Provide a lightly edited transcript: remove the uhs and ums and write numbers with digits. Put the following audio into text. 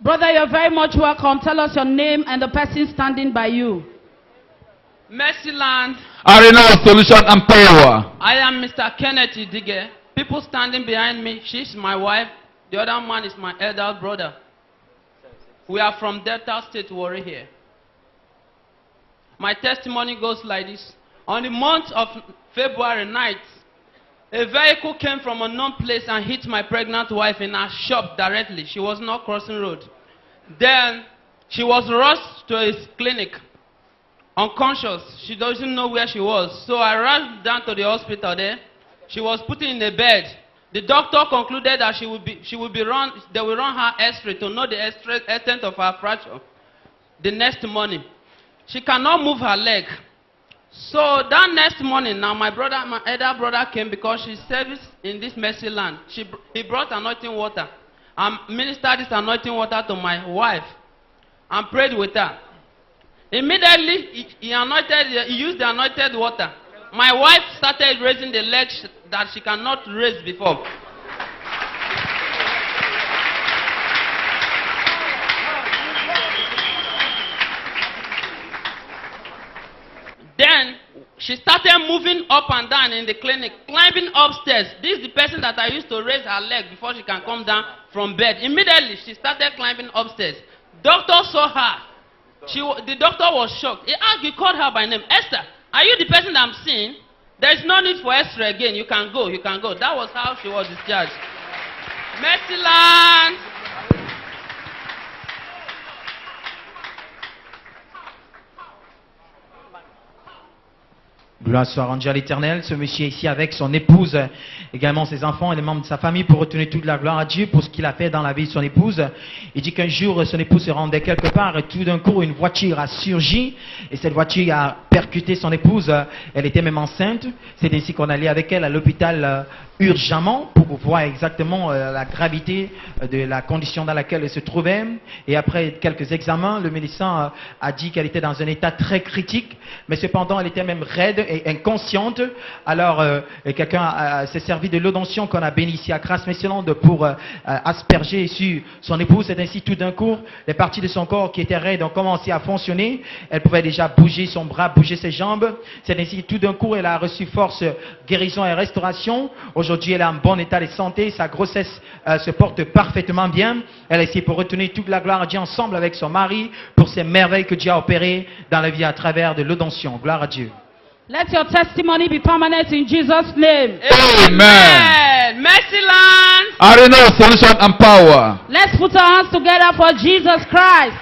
Brother, you're very much welcome. Tell us your name and the person standing by you. Mercyland. Arena Solution and Power. I am Mr. Kenneth Dige. People standing behind me, she's my wife. The other man is my elder brother. We are from Delta State, Warri here. My testimony goes like this. On the month of February 9th, a vehicle came from an unknown place and hit my pregnant wife in her shop directly. She was not crossing road. Then she was rushed to a clinic, unconscious. She doesn't know where she was. So I rushed down to the hospital there. She was put in a bed. The doctor concluded that they will run her X-ray to know the extent of her fracture the next morning. She cannot move her leg. So that next morning, now my elder brother came because she serves in this Mercyland. He brought anointing water and ministered this anointing water to my wife and prayed with her. Immediately, he used the anointed water. My wife started raising the legs that she cannot raise before. Then she started moving up and down in the clinic, climbing upstairs. This is the person that I used to raise her leg before she can come down from bed. Immediately, she started climbing upstairs. Doctor saw her. The doctor was shocked. He called her by name. Esther, are you the person that I'm seeing? There is no need for Esther again. You can go. You can go. That was how she was discharged. Mercyland. Gloire soit rendue à l'Éternel. Ce monsieur ici avec son épouse, également ses enfants et les membres de sa famille pour retourner toute la gloire à Dieu pour ce qu'il a fait dans la vie de son épouse. Il dit qu'un jour son épouse se rendait quelque part et tout d'un coup une voiture a surgi et cette voiture a percuté son épouse. Elle était même enceinte. C'est ainsi qu'on allait avec elle à l'hôpital urgemment pour voir exactement la gravité de la condition dans laquelle elle se trouvait. Et après quelques examens, le médecin a dit qu'elle était dans un état très critique, mais cependant elle était même raide et inconsciente. Alors quelqu'un s'est servi de l'eau d'onction qu'on a béni ici à Grasse-Mercyland pour asperger sur son épouse. C'est ainsi tout d'un coup les parties de son corps qui étaient raides ont commencé à fonctionner. Elle pouvait déjà bouger son bras, bouger ses jambes. C'est ainsi tout d'un coup elle a reçu force, guérison et restauration. Aujourd'hui elle est en bon état de santé. Sa grossesse se porte parfaitement bien. Elle est ici pour retourner toute la gloire à Dieu ensemble avec son mari pour ces merveilles que Dieu a opérées dans la vie à travers de l'eau d'onction. Gloire à Dieu. Let your testimony be permanent in Jesus' name. Amen. Mercyland. Arena Solution and Power. Let's put our hands together for Jesus Christ.